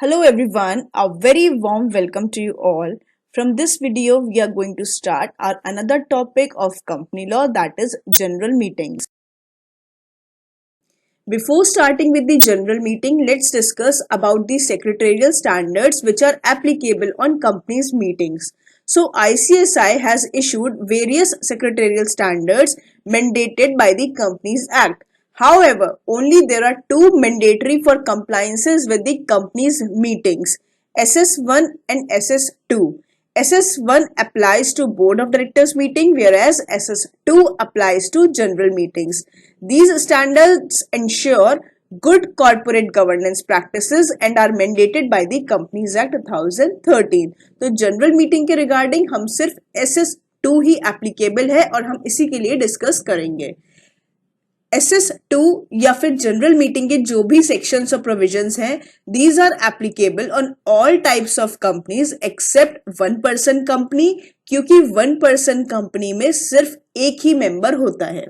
Hello everyone, a very warm welcome to you all. From this video, we are going to start our another topic of company law, that is general meetings. Before starting with the general meeting, let's discuss about the secretarial standards which are applicable on companies meetings. So ICSI has issued various secretarial standards mandated by the Companies Act. However, only there are two mandatory for compliances with the company's meetings, SS1 and SS2. SS1 applies to board of directors meeting, whereas SS2 applies to general meetings. These standards ensure good corporate governance practices and are mandated by the Companies Act 2013. तो general meeting के regarding हम सिर्फ SS2 ही applicable है और हम इसी के लिए डिस्कस करेंगे। SS2 या फिर जनरल मीटिंग के जो भी सेक्शंस और प्रोविजंस हैं, these are applicable on all types of companies except one person company, क्योंकि वन पर्सन कंपनी में सिर्फ एक ही मेंबर होता है।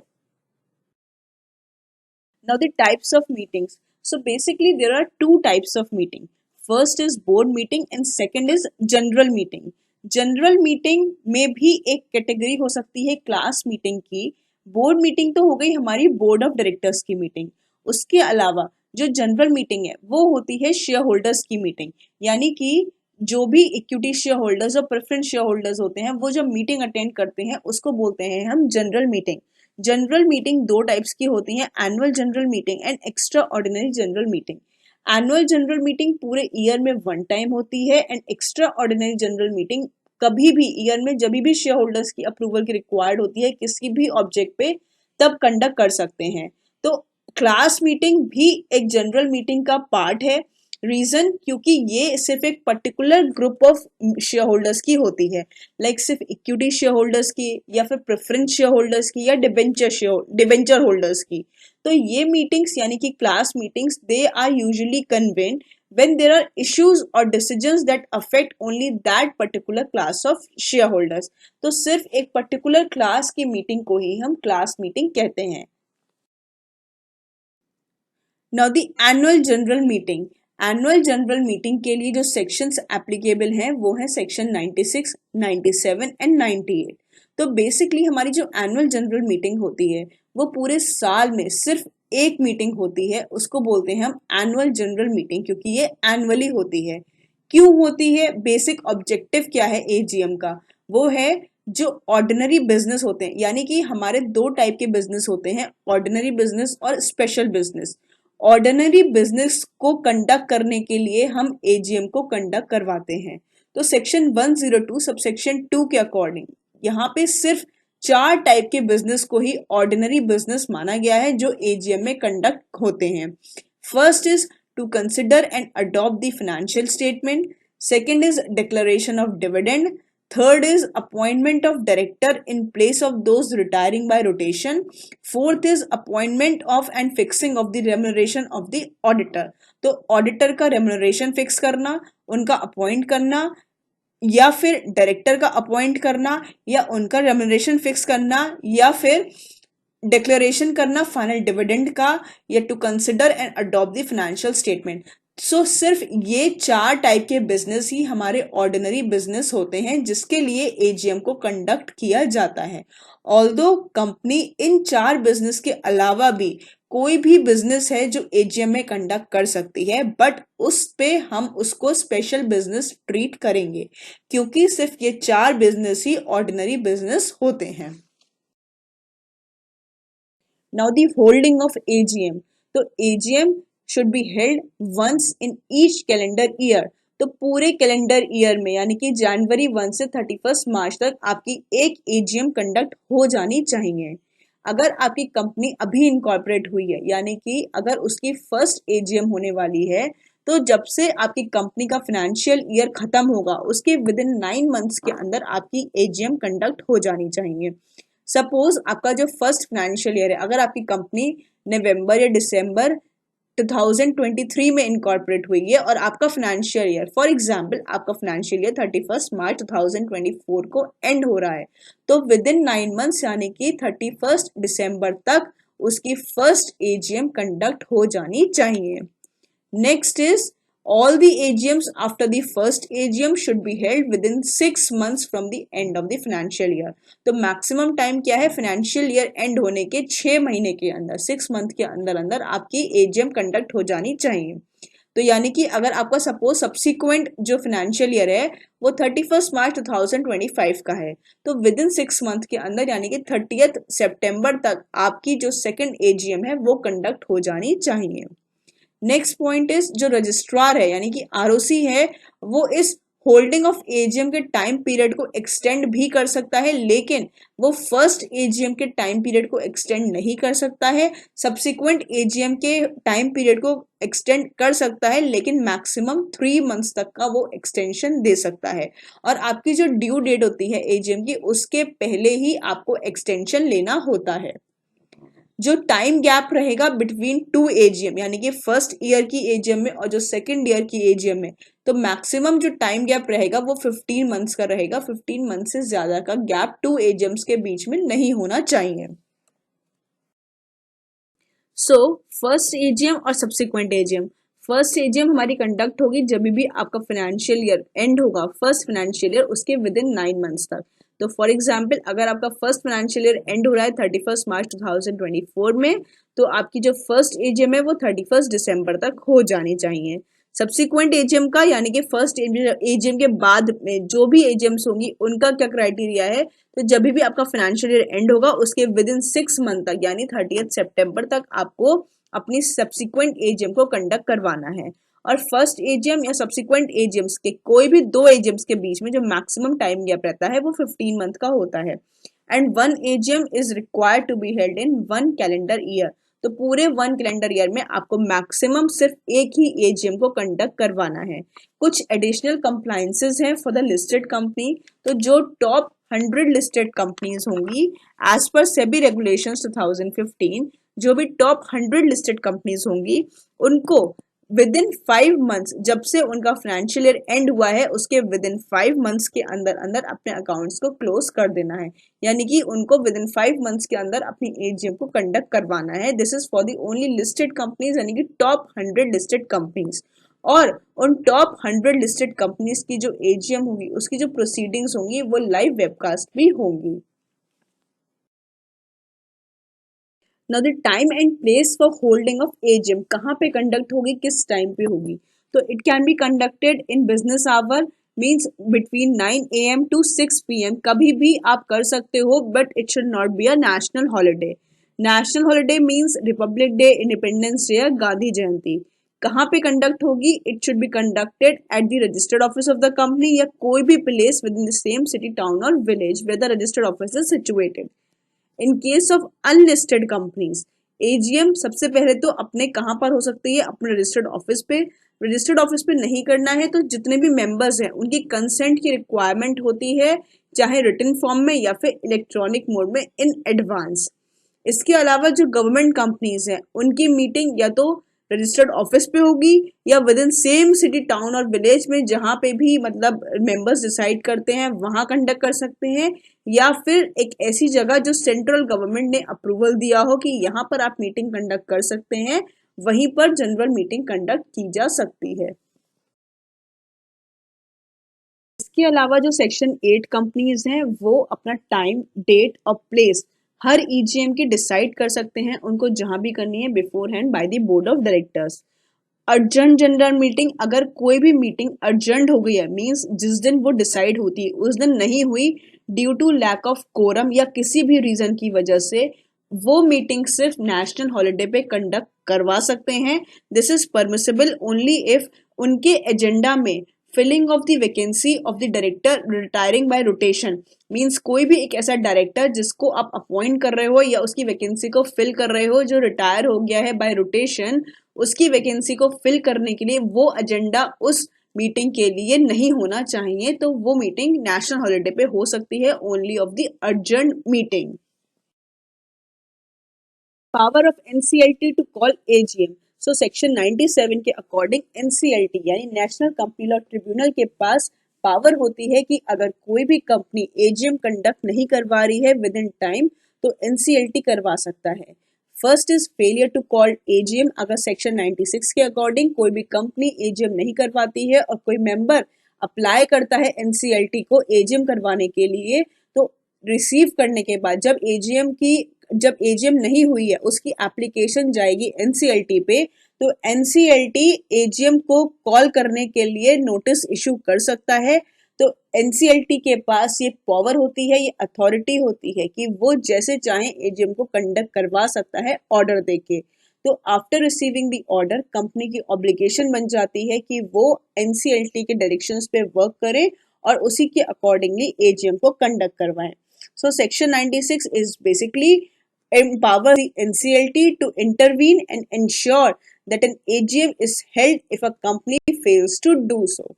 Now the types of meetings. So basically there are two types of meeting. First is board meeting and second is general meeting. General meeting में भी एक category हो सकती है क्लास मीटिंग की। बोर्ड मीटिंग तो हो गई हमारी बोर्ड ऑफ डायरेक्टर्स की मीटिंग। उसके अलावा जो जनरल मीटिंग है वो होती है शेयर होल्डर्स की मीटिंग, यानी कि जो भी इक्विटी शेयर होल्डर्स और प्रेफरेंस शेयर होल्डर्स होते हैं वो जब मीटिंग अटेंड करते हैं उसको बोलते हैं हम जनरल मीटिंग। जनरल मीटिंग दो टाइप्स की होती हैं, annual general meeting and extra ordinary general meeting. Annual general meeting पूरे ईयर में वन टाइम होती है and extra ordinary general meeting कभी भी ईयर में जब भी शेयर होल्डर्स की अप्रूवल की रिक्वायर्ड होती है किसी भी ऑब्जेक्ट पे तब कंडक्ट कर सकते हैं। तो क्लास मीटिंग भी एक जनरल मीटिंग का पार्ट है। रीजन क्योंकि ये सिर्फ एक particular group of share holders की होती है, लाइक सिर्फ इक्विटी शेयर होल्डर्स की या फिर प्रेफरेंस शेयर होल्डर्स की या डिबेंचर होल्डर्स की। तो ये मीटिंग्स यानी कि class meetings they are usually convened when there are issues or decisions that affect only that particular class of shareholders. तो सिर्फ एक पर्टिकुलर क्लास की मीटिंग को ही हम क्लास मीटिंग कहते हैं। Now the annual general meeting. Annual general meeting के लिए जो सेक्शंस एप्लीकेबल हैं वो है सेक्शन 96, 97 एंड 98। तो बेसिकली हमारी जो एनुअल जनरल मीटिंग होती है वो पूरे साल में सिर्फ एक मीटिंग होती है, उसको बोलते हैं हम एनुअल जनरल मीटिंग, क्योंकि ये एनुअली होती है। क्यों होती है? बेसिक ऑब्जेक्टिव क्या है एजीएम का? वो है जो ऑर्डिनरी बिजनेस होते हैं, यानी कि हमारे दो टाइप के बिजनेस होते हैं, ऑर्डिनरी बिजनेस और स्पेशल बिजनेस। ऑर्डिनरी बिजनेस को कंडक्ट करने के लिए हम एजीएम को कंडक्ट करवाते हैं। तो सेक्शन 102 सबसेक्शन 2 के अकॉर्डिंग यहाँ पे सिर्फ चार टाइप के बिजनेस को ही ऑर्डिनरी बिजनेस माना गया है जो एजीएम में कंडक्ट होते हैं। First is to consider and adopt the financial statement, second is declaration of dividend, third is appointment of director in place of those retiring by rotation, fourth is appointment of and fixing of the remuneration of the auditor। तो auditor का remuneration fix करना, उनका appoint करना या फिर director का appoint करना या उनका रेम्यूनरेशन फिक्स करना या फिर डिक्लेरेशन करना फाइनल डिविडेंड का, या to consider and adopt the financial statement. So सिर्फ ये चार टाइप के बिजनेस ही हमारे ऑर्डिनरी बिजनेस होते हैं जिसके लिए एजीएम को कंडक्ट किया जाता है। ऑल्दो कंपनी इन चार बिजनेस के अलावा भी कोई भी बिजनेस है जो एजीएम में कंडक्ट कर सकती है, बट उस पे हम उसको स्पेशल बिजनेस ट्रीट करेंगे क्योंकि सिर्फ ये चार बिजनेस ही ऑर्डिनरी बिजनेस होते हैं। Now the holding of AGM. तो AGM should be held once in each calendar year। तो पूरे कैलेंडर ईयर में यानी कि जनवरी 1 से 31 मार्च तक आपकी एक एजीएम कंडक्ट हो जानी चाहिए। अगर आपकी कंपनी अभी इनकॉर्पोरेट हुई है यानी कि अगर उसकी फर्स्ट एजीएम होने वाली है तो जब से आपकी कंपनी का फाइनेंशियल ईयर खत्म होगा उसके विद इन 9 मंथ्स के अंदर आपकी एजीएम कंडक्ट हो जानी चाहिए। सपोज आपका जो फर्स्ट फाइनेंशियल ईयर है, अगर आपकी कंपनी नवंबर या दिसंबर 2023 में इनकॉर्पोरेट हुई है और आपका फाइनेंशियल ईयर फॉर एग्जांपल आपका फाइनेंशियल ईयर 31 मार्च 2024 को एंड हो रहा है, तो विद इन 9 मंथ्स यानी कि 31 दिसंबर तक उसकी फर्स्ट एजीएम कंडक्ट हो जानी चाहिए। Next is All the AGMs after the first AGM should be held within 6 months from the end of the financial year. तो मैक्सिमम टाइम क्या है, फाइनेंशियल ईयर एंड होने के 6 महीने के अंदर, 6 मंथ के अंदर अंदर आपकी AGM कंडक्ट हो जानी चाहिए। तो यानी कि अगर आपका सपोज सब्सिक्वेंट जो फाइनेंशियल ईयर है वो 31 मार्च 2025 का है, तो विद इन 6 मंथ के अंदर यानी कि 30 सितंबर तक आपकी जो सेकंड AGM है वो कंडक्ट हो जानी चाहिए। नेक्स्ट पॉइंट इज जो रजिस्ट्रार है यानी कि ROC है, वो इस होल्डिंग ऑफ AGM के टाइम पीरियड को एक्सटेंड भी कर सकता है, लेकिन वो फर्स्ट AGM के टाइम पीरियड को एक्सटेंड नहीं कर सकता है। सब्सिक्वेंट AGM के टाइम पीरियड को एक्सटेंड कर सकता है, लेकिन मैक्सिमम 3 मंथ्स तक का वो एक्सटेंशन दे सकता है। और आपकी जो ड्यू डेट होती है AGM की, उसके पहले ही आपको एक्सटेंशन लेना होता है। जो टाइम गैप रहेगा बिटवीन 2 AGM यानी कि फर्स्ट ईयर की AGM में और जो सेकंड ईयर की AGM में, तो मैक्सिमम जो टाइम गैप रहेगा वो 15 मंथ्स का रहेगा। 15 मंथ से ज्यादा का गैप 2 AGMs के बीच में नहीं होना चाहिए। सो फर्स्ट AGM और सब्सिक्वेंट AGM, फर्स्ट AGM हमारी कंडक्ट होगी जब भी आपका फाइनेंशियल ईयर एंड होगा, फर्स्ट फाइनेंशियल ईयर उसके विद इन 9 मंथ्स तक। तो फॉर एग्जाम्पल अगर आपका फर्स्ट फाइनेंशियल ईयर एंड हो रहा है 31 मार्च 2024 में, तो आपकी जो फर्स्ट AGM है वो 31 दिसंबर तक हो जानी चाहिए। सब्सिक्वेंट AGM का यानी कि फर्स्ट AGM के बाद में जो भी AGMs होंगी उनका क्या क्राइटेरिया है, तो जब भी आपका फाइनेंशियल ईयर एंड होगा उसके विद इन 6 मंथ तक यानी 30 सितंबर तक आपको अपनी सब्सिक्वेंट AGM को कंडक्ट करवाना है। और फर्स्ट AGM या सब्सिक्वेंट AGMs के कोई भी 2 AGMs के बीच में जो मैक्सिमम टाइम गैप रहता है वो 15 मंथ का होता है। And 1 AGM is required to be held in 1 calendar year. तो पूरे 1 कैलेंडर ईयर में आपको मैक्सिमम सिर्फ एक ही AGM को कंडक्ट करवाना है। कुछ एडिशनल कंप्लायंसेस हैं फॉर द लिस्टेड कंपनी। तो जो टॉप 100 लिस्टेड कंपनीज होंगी एज पर सेबी रेगुलेशंस 2015, जो भी टॉप 100 लिस्टेड कंपनीज होंगी उनको विद इन 5 मंथ्स, जब से उनका फाइनेंशियल ईयर एंड हुआ है उसके विद इन 5 मंथ्स के अंदर अंदर अपने अकाउंट्स को क्लोज कर देना है। यानी कि उनको विद इन 5 मंथ्स के अंदर अपनी AGM को कंडक्ट करवाना है। This is for the only listed companies यानी कि टॉप 100 लिस्टेड कंपनीज। और उन टॉप 100 लिस्टेड कंपनीज की जो AGM होगी उसकी जो प्रोसीडिंग्स होंगी वो लाइव वेबकास्ट भी होंगी। Now the time and place for holding of AGM, कहाँ पे कंडक्ट होगी, किस टाइम पे होगी, तो it can be conducted in business hour, means between 9 AM to 6 PM, कभी भी आप कर सकते हो, but it should not be a national holiday. National holiday means republic day, independence day या गांधी जयंती। कहाँ पे कंडक्ट होगी, it should be conducted at the registered office of the company या कोई भी place within the same city, town और village where the registered office is situated. In case of unlisted companies, AGM सबसे पहले तो अपने कहाँ पर हो सकती है, अपने रजिस्टर्ड ऑफिस पे। रजिस्टर्ड ऑफिस पे नहीं करना है तो जितने भी मेंबर्स हैं उनकी कंसेंट की रिक्वायरमेंट होती है, चाहे रिटन फॉर्म में या फिर इलेक्ट्रॉनिक मोड में इन एडवांस। इसके अलावा जो गवर्नमेंट कंपनीज हैं उनकी मीटिंग या तो रजिस्टर्ड ऑफिस पे होगी या with in same city, town और विलेज में जहाँ पे भी मतलब मेंबर्स डिसाइड करते हैं वहां कंडक्ट कर सकते हैं, या फिर एक ऐसी जगह जो सेंट्रल गवर्नमेंट ने अप्रूवल दिया हो कि यहाँ पर आप मीटिंग कंडक्ट कर सकते हैं, वहीं पर जनरल मीटिंग कंडक्ट की जा सकती है। इसके अलावा जो सेक्शन 8 कंपनीज हैं वो अपना टाइम, डेट और प्लेस हर EGM की डिसाइड कर सकते हैं, उनको जहां भी करनी है before hand by the board of directors. Urgent general meeting, अगर कोई भी मीटिंग अर्जेंट हो गई है, मींस जिस दिन वो डिसाइड होती है उस दिन नहीं हुई due to lack of quorum या किसी भी रीजन की वजह से, वो मीटिंग सिर्फ नेशनल हॉलीडे पे कंडक्ट करवा सकते हैं। This is permissible only if उनके एजेंडा में filling of the vacancy of the director retiring by rotation, means कोई भी एक ऐसा डायरेक्टर जिसको आप अपॉइंट कर रहे हो या उसकी वैकेंसी को फिल कर रहे हो जो रिटायर हो गया है बाय रोटेशन, उसकी वैकेंसी को फिल करने के लिए वो एजेंडा उस मीटिंग के लिए नहीं होना चाहिए, तो वो मीटिंग नेशनल हॉलीडे पे हो सकती है only of the urgent meeting. Power of NCLT to call AGM, so section 97 के अकॉर्डिंग NCLT यानी नेशनल कंपनी लॉ ट्रिब्यूनल के पास पावर होती है कि अगर कोई भी कंपनी AGM कंडक्ट नहीं करवा रही है विद इन टाइम तो NCLT करवा सकता है। First is failure to call AGM. अगर सेक्शन 96 के अकॉर्डिंग कोई भी कंपनी एजीएम नहीं करवाती है और कोई मेंबर अप्लाई करता है एनसीएलटी को एजीएम करवाने के लिए, तो रिसीव करने के बाद जब एजीएम नहीं हुई है उसकी एप्लीकेशन जाएगी एनसीएलटी पे, तो एनसीएलटी एजीएम को कॉल करने के लिए नोटिस इशू कर सकता है। तो एनसीएलटी के पास ये पावर होती है, ये अथॉरिटी होती है कि वो जैसे चाहे एजीएम को कंडक्ट करवा सकता है ऑर्डर देके। तो after receiving the order company की ऑब्लिगेशन बन जाती है कि वो एनसीएलटी के डायरेक्शंस पे वर्क करे और उसी के अकॉर्डिंगली एजीएम को कंडक्ट करवाएं। So Section 96 is basically empower the NCLT to intervene and ensure that an AGM is held if a company fails to do so.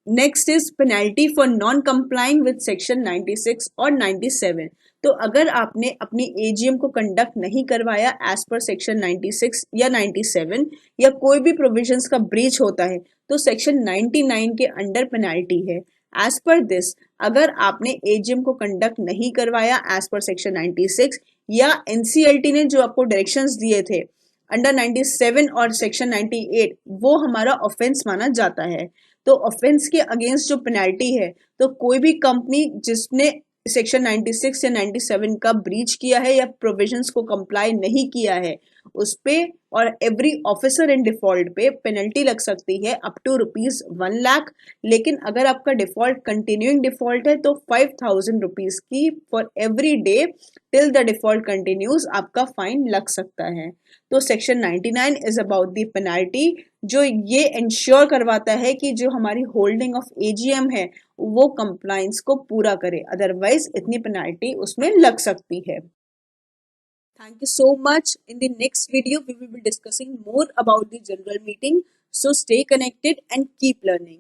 Next is penalty for non complying with section 96 और 97। तो अगर आपने अपनी AGM को conduct नहीं करवाया as per section 96 या 97 या कोई भी प्रोविजंस का ब्रीच होता है, तो सेक्शन 99 के अंडर पेनल्टी है। एज पर दिस, अगर आपने एजीएम को कंडक्ट नहीं करवाया एज पर सेक्शन 96 या एनसीएलटी ने जो आपको डायरेक्शंस दिए थे अंडर 97 और सेक्शन 98, वो हमारा ऑफेंस माना जाता है। तो ऑफेंस के अगेंस्ट जो पेनल्टी है, तो कोई भी कंपनी जिसने सेक्शन 96 या 97 का ब्रीच किया है या प्रोविजंस को कंप्लाई नहीं किया है, उस पे और एवरी ऑफिसर इन डिफॉल्ट पे पेनल्टी लग सकती है अप टू ₹1,00,000। लेकिन अगर आपका डिफॉल्ट कंटिन्यूइंग डिफॉल्ट है तो 5,000 रुपीज की for every day till the default continues आपका फाइन लग सकता है। तो section 99 is about the penalty, जो ये इंश्योर करवाता है कि जो हमारी होल्डिंग ऑफ एजीएम है वो कंप्लायंस को पूरा करे, अदरवाइज इतनी पेनल्टी उसमें लग सकती है। Thank you so much. In the next video, we will be discussing more about the general meeting. So stay connected and keep learning.